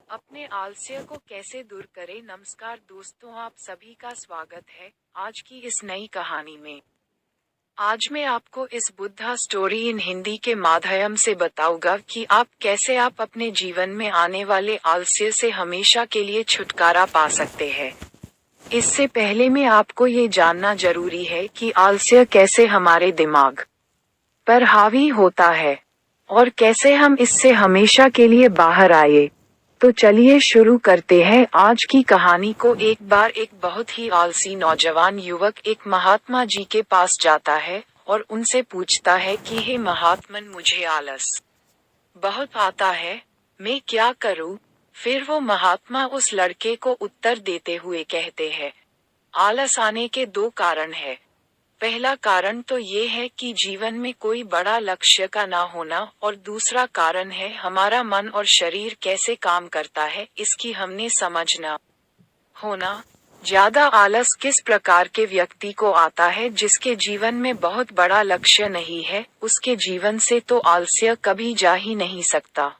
अपने आलस्य को कैसे दूर करें। नमस्कार दोस्तों, आप सभी का स्वागत है आज की इस नई कहानी में। आज मैं आपको इस बुद्धा स्टोरी इन हिंदी के माध्यम से बताऊंगा कि आप अपने जीवन में आने वाले आलस्य से हमेशा के लिए छुटकारा पा सकते हैं। इससे पहले में आपको ये जानना जरूरी है कि आलस्य कैसे हमारे दिमाग पर हावी होता है और कैसे हम इससे हमेशा के लिए बाहर आए। तो चलिए शुरू करते हैं आज की कहानी को। एक बार एक बहुत ही आलसी नौजवान युवक एक महात्मा जी के पास जाता है और उनसे पूछता है कि हे महात्मन, मुझे आलस बहुत आता है, मैं क्या करूं। फिर वो महात्मा उस लड़के को उत्तर देते हुए कहते हैं, आलस आने के दो कारण है। पहला कारण तो ये है कि जीवन में कोई बड़ा लक्ष्य का ना होना, और दूसरा कारण है हमारा मन और शरीर कैसे काम करता है इसकी हमने समझना होना। ज्यादा आलस किस प्रकार के व्यक्ति को आता है जिसके जीवन में बहुत बड़ा लक्ष्य नहीं है, उसके जीवन से तो आलस्य कभी जा ही नहीं सकता।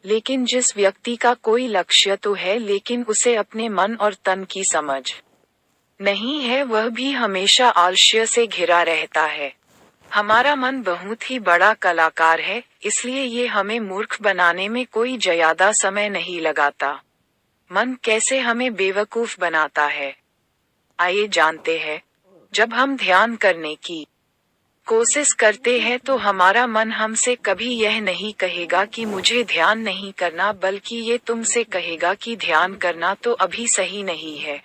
लेकिन जिस व्यक्ति का कोई लक्ष्य तो है लेकिन उसे अपने मन और तन की समझ नहीं है, वह भी हमेशा आलस्य से घिरा रहता है। हमारा मन बहुत ही बड़ा कलाकार है, इसलिए ये हमें मूर्ख बनाने में कोई ज्यादा समय नहीं लगाता। मन कैसे हमें बेवकूफ बनाता है, आइए जानते हैं। जब हम ध्यान करने की कोशिश करते हैं तो हमारा मन हमसे कभी यह नहीं कहेगा कि मुझे ध्यान नहीं करना, बल्कि ये तुमसे कहेगा कि ध्यान करना तो अभी सही नहीं है,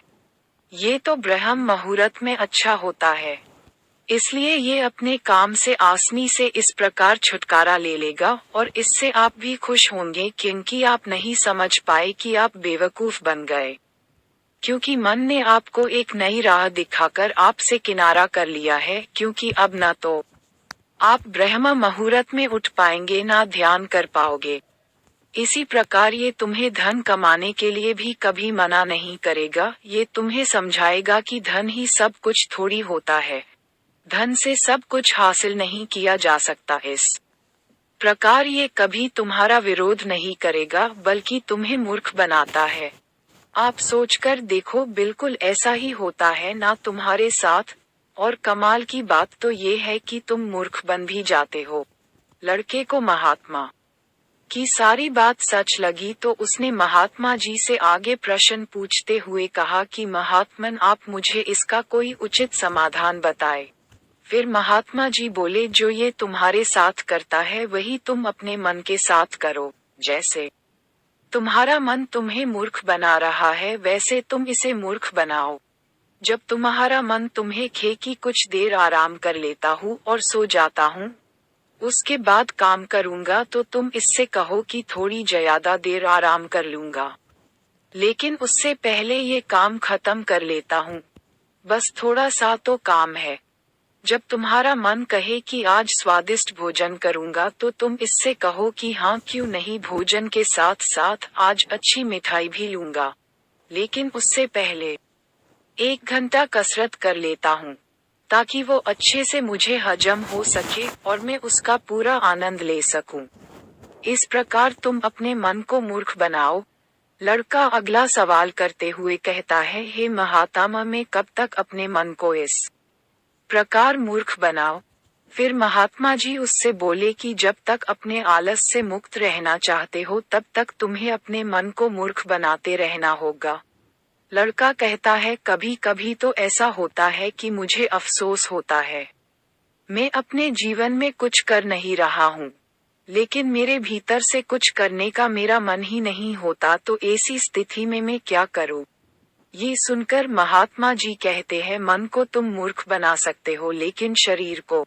ये तो ब्रह्म मुहूर्त में अच्छा होता है। इसलिए ये अपने काम से आसानी से इस प्रकार छुटकारा ले लेगा और इससे आप भी खुश होंगे, क्योंकि आप नहीं समझ पाए कि आप बेवकूफ बन गए। क्योंकि मन ने आपको एक नई राह दिखाकर आपसे किनारा कर लिया है, क्योंकि अब न तो आप ब्रह्म मुहूर्त में उठ पाएंगे ना ध्यान कर पाओगे। इसी प्रकार ये तुम्हें धन कमाने के लिए भी कभी मना नहीं करेगा, ये तुम्हें समझाएगा कि धन ही सब कुछ थोड़ी होता है, धन से सब कुछ हासिल नहीं किया जा सकता। इस प्रकार ये कभी तुम्हारा विरोध नहीं करेगा, बल्कि तुम्हें मूर्ख बनाता है। आप सोचकर देखो, बिल्कुल ऐसा ही होता है ना तुम्हारे साथ। और कमाल की बात तो ये है कि तुम मूर्ख बन भी जाते हो। लड़के को महात्मा की सारी बात सच लगी तो उसने महात्मा जी से आगे प्रश्न पूछते हुए कहा कि महात्मन, आप मुझे इसका कोई उचित समाधान बताएं। फिर महात्मा जी बोले, जो ये तुम्हारे साथ करता है वही तुम अपने मन के साथ करो। जैसे तुम्हारा मन तुम्हें मूर्ख बना रहा है, वैसे तुम इसे मूर्ख बनाओ। जब तुम्हारा मन तुम्हें कहे कि कुछ देर आराम कर लेता हूँ और सो जाता हूँ, उसके बाद काम करूंगा, तो तुम इससे कहो कि थोड़ी ज्यादा देर आराम कर लूंगा, लेकिन उससे पहले ये काम खत्म कर लेता हूँ, बस थोड़ा सा तो काम है। जब तुम्हारा मन कहे कि आज स्वादिष्ट भोजन करूंगा, तो तुम इससे कहो कि हाँ क्यों नहीं, भोजन के साथ साथ आज अच्छी मिठाई भी लूंगा, लेकिन उससे पहले 1 घंटा कसरत कर लेता हूँ, ताकि वो अच्छे से मुझे हजम हो सके और मैं उसका पूरा आनंद ले सकूं। इस प्रकार तुम अपने मन को मूर्ख बनाओ। लड़का अगला सवाल करते हुए कहता है, हे महात्मा, मैं कब तक अपने मन को इस प्रकार मूर्ख बनाओ। फिर महात्मा जी उससे बोले कि जब तक अपने आलस से मुक्त रहना चाहते हो तब तक तुम्हें अपने मन को मूर्ख बनाते रहना होगा। लड़का कहता है, कभी कभी तो ऐसा होता है कि मुझे अफसोस होता है, मैं अपने जीवन में कुछ कर नहीं रहा हूँ, लेकिन मेरे भीतर से कुछ करने का मेरा मन ही नहीं होता, तो ऐसी स्थिति में मैं क्या करूँ। ये सुनकर महात्मा जी कहते हैं, मन को तुम मूर्ख बना सकते हो, लेकिन शरीर को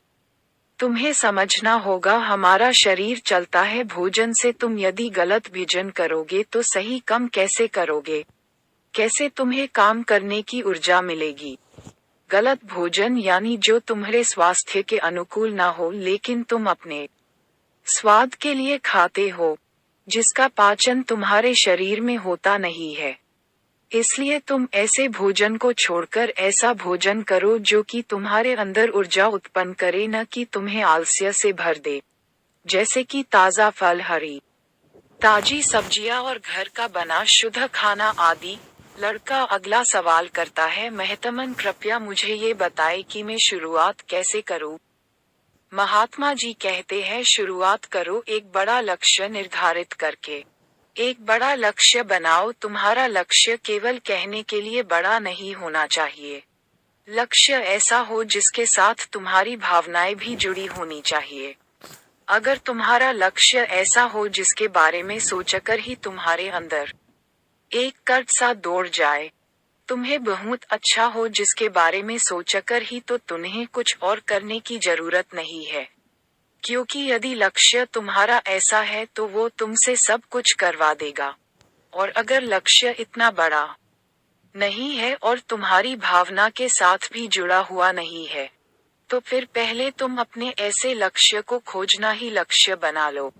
तुम्हें समझना होगा। हमारा शरीर चलता है भोजन से, तुम यदि गलत भोजन करोगे तो सही कम कैसे करोगे, कैसे तुम्हें काम करने की ऊर्जा मिलेगी। गलत भोजन यानी जो तुम्हारे स्वास्थ्य के अनुकूल ना हो, लेकिन तुम अपने स्वाद के लिए खाते हो, जिसका पाचन तुम्हारे शरीर में होता नहीं है। इसलिए तुम ऐसे भोजन को छोड़कर ऐसा भोजन करो जो कि तुम्हारे अंदर ऊर्जा उत्पन्न करे, न कि तुम्हें आलस्य से भर दे। जैसे कि ताजा फल, हरी ताजी सब्जियां और घर का बना शुद्ध खाना आदि। लड़का अगला सवाल करता है, मेहतमन कृपया मुझे ये बताएं कि मैं शुरुआत कैसे करूं। महात्मा जी कहते हैं, शुरुआत करो एक बड़ा लक्ष्य निर्धारित करके। एक बड़ा लक्ष्य बनाओ। तुम्हारा लक्ष्य केवल कहने के लिए बड़ा नहीं होना चाहिए। लक्ष्य ऐसा हो जिसके साथ तुम्हारी भावनाएं भी जुड़ी होनी चाहिए। अगर तुम्हारा लक्ष्य ऐसा हो जिसके बारे में सोचकर ही तुम्हारे अंदर एक कर्ट सा दौड़ जाए, तुम्हें बहुत अच्छा हो जिसके बारे में सोचकर ही, तो तुम्हें कुछ और करने की जरूरत नहीं है। क्योंकि यदि लक्ष्य तुम्हारा ऐसा है तो वो तुमसे सब कुछ करवा देगा। और अगर लक्ष्य इतना बड़ा नहीं है और तुम्हारी भावना के साथ भी जुड़ा हुआ नहीं है, तो फिर पहले तुम अपने ऐसे लक्ष्य को खोजना ही लक्ष्य बना लो,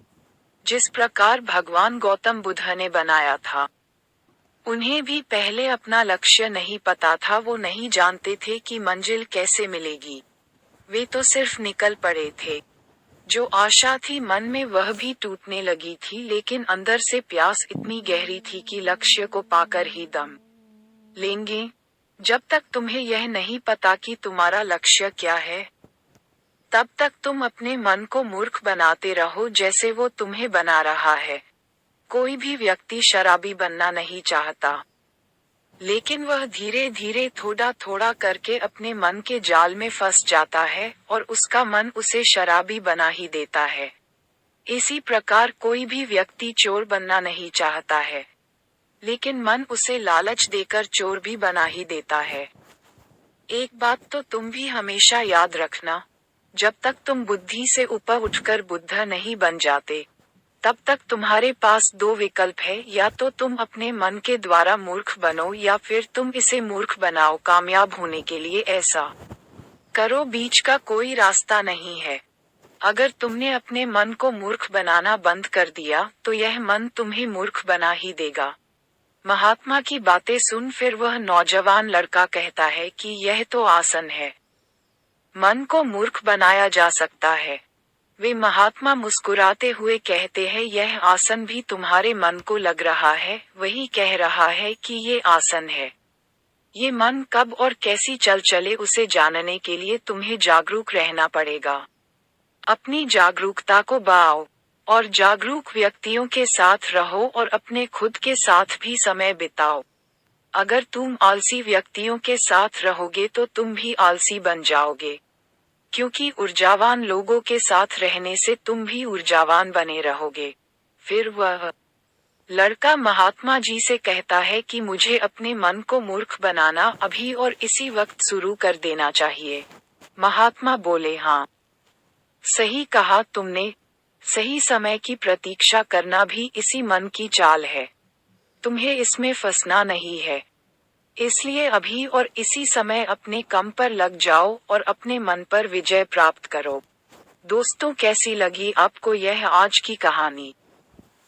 जिस प्रकार भगवान गौतम बुद्ध ने बनाया था। उन्हें भी पहले अपना लक्ष्य नहीं पता था। वो नहीं जानते थे कि मंजिल कैसे मिलेगी। वे तो सिर्फ निकल पड़े थे। जो आशा थी मन में वह भी टूटने लगी थी, लेकिन अंदर से प्यास इतनी गहरी थी कि लक्ष्य को पाकर ही दम लेंगे। जब तक तुम्हें यह नहीं पता कि तुम्हारा लक्ष्य क्या है, तब तक तुम अपने मन को मूर्ख बनाते रहो जैसे वो तुम्हें बना रहा है। कोई भी व्यक्ति शराबी बनना नहीं चाहता, लेकिन वह धीरे धीरे थोड़ा थोड़ा करके अपने मन के जाल में फंस जाता है और उसका मन उसे शराबी बना ही देता है। इसी प्रकार कोई भी व्यक्ति चोर बनना नहीं चाहता है, लेकिन मन उसे लालच देकर चोर भी बना ही देता है। एक बात तो तुम भी हमेशा याद रखना, जब तक तुम बुद्धि से ऊपर उठकर बुद्ध नहीं बन जाते, तब तक तुम्हारे पास दो विकल्प है। या तो तुम अपने मन के द्वारा मूर्ख बनो या फिर तुम इसे मूर्ख बनाओ। कामयाब होने के लिए ऐसा करो, बीच का कोई रास्ता नहीं है। अगर तुमने अपने मन को मूर्ख बनाना बंद कर दिया तो यह मन तुम्हें मूर्ख बना ही देगा। महात्मा की बातें सुन फिर वह नौजवान लड़का कहता है कि यह तो आसान है, मन को मूर्ख बनाया जा सकता है। वे महात्मा मुस्कुराते हुए कहते हैं, यह आसन भी तुम्हारे मन को लग रहा है, वही कह रहा है कि ये आसन है। ये मन कब और कैसी चल चले उसे जानने के लिए तुम्हें जागरूक रहना पड़ेगा। अपनी जागरूकता को बढ़ाओ और जागरूक व्यक्तियों के साथ रहो और अपने खुद के साथ भी समय बिताओ। अगर तुम आलसी व्यक्तियों के साथ रहोगे तो तुम भी आलसी बन जाओगे, क्योंकि ऊर्जावान लोगों के साथ रहने से तुम भी ऊर्जावान बने रहोगे। फिर वह लड़का महात्मा जी से कहता है कि मुझे अपने मन को मूर्ख बनाना अभी और इसी वक्त शुरू कर देना चाहिए। महात्मा बोले, हाँ, सही कहा तुमने। सही समय की प्रतीक्षा करना भी इसी मन की चाल है। तुम्हें इसमें फंसना नहीं है। इसलिए अभी और इसी समय अपने काम पर लग जाओ और अपने मन पर विजय प्राप्त करो। दोस्तों, कैसी लगी आपको यह आज की कहानी?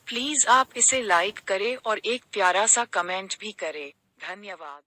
प्लीज आप इसे लाइक करें और एक प्यारा सा कमेंट भी करें। धन्यवाद।